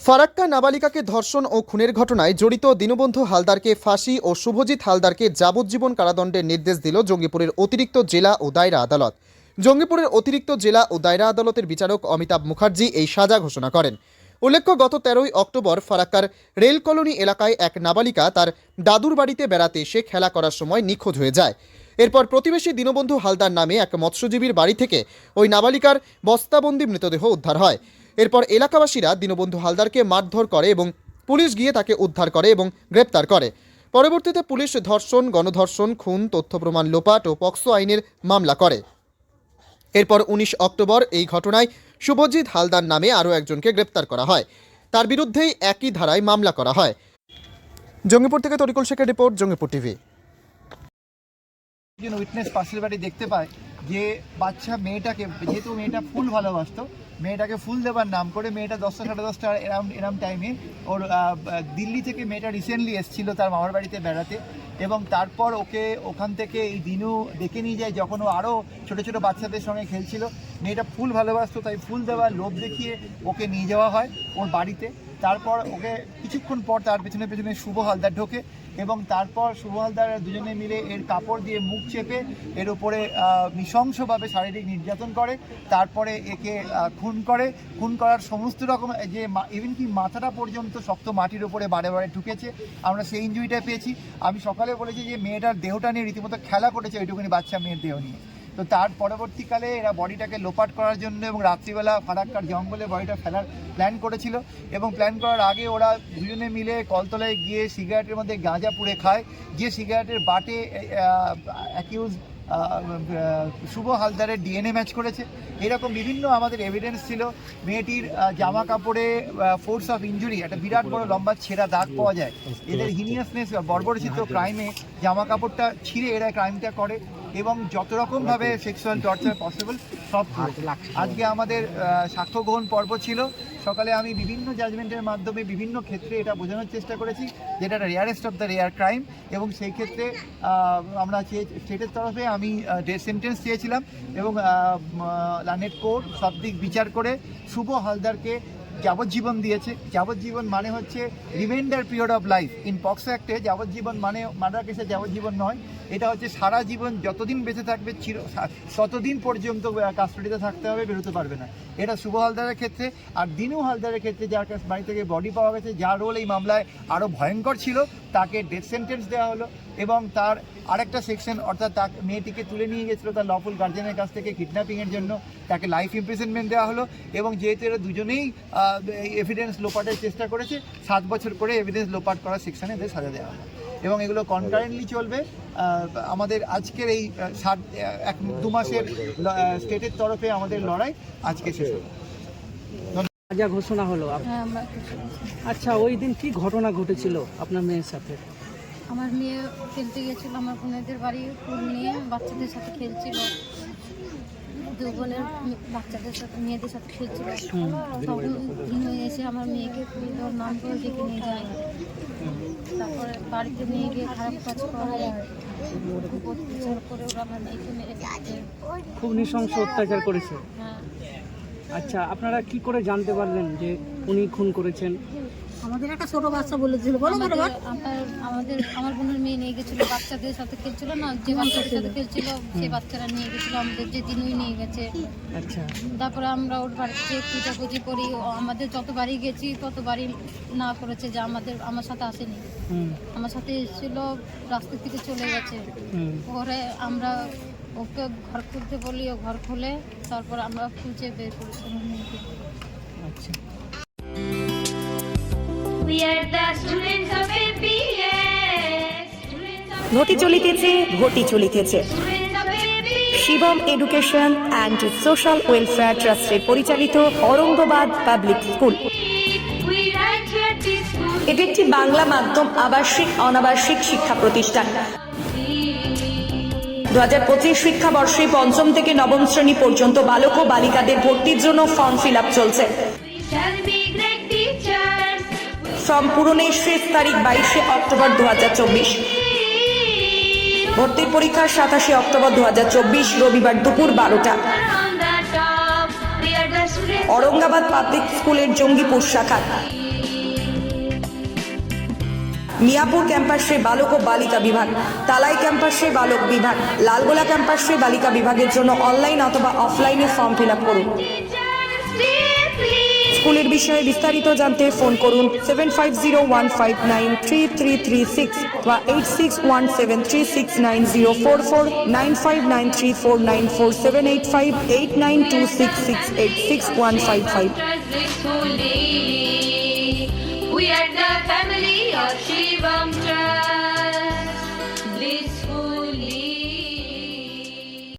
ফারাক্কা নাবালিকাকে ধর্ষণ ও খুনের ঘটনায় জড়িত দীনবন্ধু হালদারকে ফাঁসি ও শুভজিৎ হালদারকে যাবজ্জীবন কারাদণ্ডের নির্দেশ দিল জঙ্গিপুরের অতিরিক্ত জেলা ও দায়রা আদালত। জঙ্গিপুরের অতিরিক্ত জেলা ও দায়রা আদালতের বিচারক অমিতাভ মুখার্জি এই সাজা ঘোষণা করেন। উল্লেখ্য, গত 13ই অক্টোবর ফারাক্কার রেল কলোনি এলাকায় এক নাবালিকা তার দাদুর বাড়িতে বেড়াতে এসে খেলা করার সময় নিখোঁজ হয়ে যায়। এরপর প্রতিবেশী দীনবন্ধু হালদার নামে এক মৎস্যজীবীর বাড়ি থেকে ওই নাবালিকার বস্তাবন্দি মৃতদেহ উদ্ধার হয়। এরপর এলাকাবাসীরা দীনবন্ধু হালদারকে মারধর করে এবং পুলিশ গিয়ে তাকে উদ্ধার করে এবং গ্রেপ্তার করে। পরবর্তীতে পুলিশ ধর্ষণ, গণধর্ষণ, খুন, তথ্য প্রমাণ লোপাট ও পক্সো আইনের মামলা করে। এরপর 19 অক্টোবর এই ঘটনায় শুভজিৎ হালদার নামে আরও একজনকে গ্রেপ্তার করা হয়। তার বিরুদ্ধেই একই ধারায় মামলা করা হয়। জঙ্গিপুর থেকে তরিকুল শেখের রিপোর্ট, জঙ্গিপুর টিভি। একজন উইটনেস পাশের বাড়ি দেখতে পায় যে বাচ্চা মেয়েটাকে, যেহেতু মেয়েটা ফুল ভালোবাসতো, মেয়েটাকে ফুল দেওয়ার নাম করে মেয়েটা 10টা সাড়ে 10টা এরম টাইমে ওর দিল্লি থেকে মেয়েটা রিসেন্টলি এসেছিলো তার মামার বাড়িতে বেড়াতে, এবং তারপর ওকে ওখান থেকে এই দিনু ডেকে নিয়ে যায় যখন ও আরও ছোটো ছোটো বাচ্চাদের সঙ্গে খেলছিল। মেয়েটা ফুল ভালোবাসতো, তাই ফুল দেওয়ার লোভ দেখিয়ে ওকে নিয়ে যাওয়া হয় ওর বাড়িতে। তারপর ওকে কিছুক্ষণ পর তার পেছনে পেছনে শুভ হালদার ঢোকে এবং তারপর শুভ হালদার দুজনে মিলে এর কাপড় দিয়ে মুখ চেপে এর উপরে নৃশংসভাবে শারীরিক নির্যাতন করে। তারপরে একে খুন করার সমস্ত রকম, যে ইভেন কি মাথাটা পর্যন্ত শক্ত মাটির উপরে বারে বারে ঢুকেছে। আমরা সেই ইনজুরিটা পেয়েছি। আমি সকালে বলেছি যে মেয়েটার দেহটা নিয়ে রীতিমতো খেলা করেছে ওইটুকুনি বাচ্চা মেয়ের দেহ নিয়ে। তো তার পরবর্তীকালে এরা বডিটাকে লোপাট করার জন্য এবং রাত্রিবেলা ফারাক্কার জঙ্গলে বডিটা ফেলার প্ল্যান করেছিল, এবং প্ল্যান করার আগে ওরা দুজনে মিলে কলতলায় গিয়ে সিগারেটের মধ্যে গাঁজা পুড়ে খায়, যে সিগারেটের বাটে অ্যাকিউজ শুভ হালদারের ডিএনএ ম্যাচ করেছে। এরকম বিভিন্ন আমাদের এভিডেন্স ছিল। মেয়েটির জামা কাপড়ে ফোর্স অফ ইনজুরি, একটা বিরাট বড় লম্বা ছেঁড়া দাগ পাওয়া যায়। এদের হিনিয়াসনেস, বর্বরচিত ক্রাইমে জামা কাপড়টা ছিঁড়ে এরা ক্রাইমটা করে এবং যত রকমভাবে সেক্সুয়াল টর্চার পসিবল সব। আজকে আমাদের সাক্ষ্য গ্রহণ পর্ব ছিল। সকালে আমি বিভিন্ন জাজমেন্টের মাধ্যমে বিভিন্ন ক্ষেত্রে এটা বোঝানোর চেষ্টা করেছি যেটা rarest of the rare crime, এবং সেই ক্ষেত্রে আমরা স্টেটের তরফে আমি ডেথ সেন্টেন্স চেয়েছিলাম এবং লানেট কোর্ট সব দিক বিচার করে শুভ হালদারকে যাবজ্জীবন দিয়েছে। যাবজ্জীবন মানে হচ্ছে remainder period of life. In POCSO অ্যাক্টে যাবজ্জীবন মানে মার্ডার কেসে যাবজ্জীবন নয়, এটা হচ্ছে সারা জীবন, যতদিন বেঁচে থাকবে ততদিন পর্যন্ত কাস্টডিতে থাকতে হবে, বেরোতে পারবে না। এটা শুভ হালদারের ক্ষেত্রে। আর দিনু হালদারের ক্ষেত্রে যার কাছে বাড়ি থেকে বডি পাওয়া গেছে, যার রোল এই মামলায় আরও ভয়ঙ্কর ছিল, তাকে ডেথ সেন্টেন্স দেওয়া হলো এবং তার আরেকটা সেকশন, অর্থাৎ মেয়েটিকে তুলে নিয়ে গেছিলো তার লফুল গার্জিয়ানের কাছ থেকে কিডন্যাপিংয়ের জন্য, তাকে লাইফ ইমপ্রিজনমেন্ট দেওয়া হলো। এবং যেহেতু এরা দুজনেই এভিডেন্স লোপাটের চেষ্টা করেছে, 7 বছর করে এভিডেন্স লোপাট করার সেকশনে এদের সাজা দেওয়া হলো এবং এগুলো কনকারেন্টলি চলবে। আমাদের আজকের এই 2 মাসের স্টেটের তরফে আমাদের লড়াই আজকে শেষ হলো। যা ঘোষণা হলো। আচ্ছা, ওই দিন কি ঘটনা ঘটেছিল আপনার মেয়ের সাথে? আমার মেয়ে খেলতে গেছিল আমার বোনেদের বাড়ি, ফুল নিয়ে বাচ্চাদের সাথে খেলছিল, 2 বোনের বাচ্চাদের সাথে মেয়েদের সাথে খেলছিল। তখন এসে আমার মেয়েকে ফুল দেওয়ার নাম করে ডেকে নিয়ে যায়। তারপরে বাড়িতে নিয়ে গিয়ে খারাপ কাজ করে, অত্যাচার করে ওরা আমার মেয়েকে মেরে ফেলছে। খুব নৃশংস অত্যাচার করেছে। হ্যাঁ। আচ্ছা, আপনারা কি করে জানতে পারলেন যে উনি খুন করেছেন? আমাদের একটা ছোট বাচ্চা বলেছিল, আমার বোনের মেয়ে নিয়ে গেছিল, বাচ্চাদের সাথে খেলছিল না, যে বাচ্চাদের সাথে খেলছিল সেই বাচ্চারা নিয়ে গেছিল, আমাদের যে দিনই নিয়ে গেছে। আচ্ছা, তারপরে আমরা ওর বাড়িতে খোঁজাখুঁজি করি, আমাদের যতবারই গেছি ততবারই না করেছে যে আমার সাথে আসেনি। আমার সাথে এসেছিল, রাস্তা থেকে চলে গেছে। পরে আমরা ওকে ঘর খুলতে বলি, ও ঘর খুলে তারপর আমরা খুঁজে বের করেছি। আচ্ছা। ঘটি চলিতেছে, ঘটি চলিতেছে। Shivam education and social welfare ট্রাস্টের পরিচালিত অরঙ্গবাদ পাবলিক স্কুল। এটি একটি বাংলা মাধ্যম আবাসিক অনাবাসিক শিক্ষা প্রতিষ্ঠান। 2025 শিক্ষাবর্ষে 5ম থেকে 9ম শ্রেণী পর্যন্ত বালক ও বালিকাদের ভর্তির জন্য ফর্ম ফিল আপ চলছে। ফর্ম পূরণের শেষ তারিখ 22 অক্টোবর 2024। ভর্তির পরীক্ষা 27 অক্টোবর 2024 রবিবার দুপুর 12টা। औरंगाबाद पब्लिक स्कूल जंगीपुर शाखा। মিয়াপুর ক্যাম্পাসে বালক ও বালিকা বিভাগ, তালাই ক্যাম্পাসে বালক বিভাগ, লালগোলা ক্যাম্পাসে বালিকা বিভাগের জন্য অনলাইন অথবা অফলাইনে ফর্ম ফিল আপ করুন। স্কুলের বিষয়ে বিস্তারিত জানতে ফোন করুন 7501593336 বা 8617369044, 9593494785, 8926686155। We are the family of Shivam.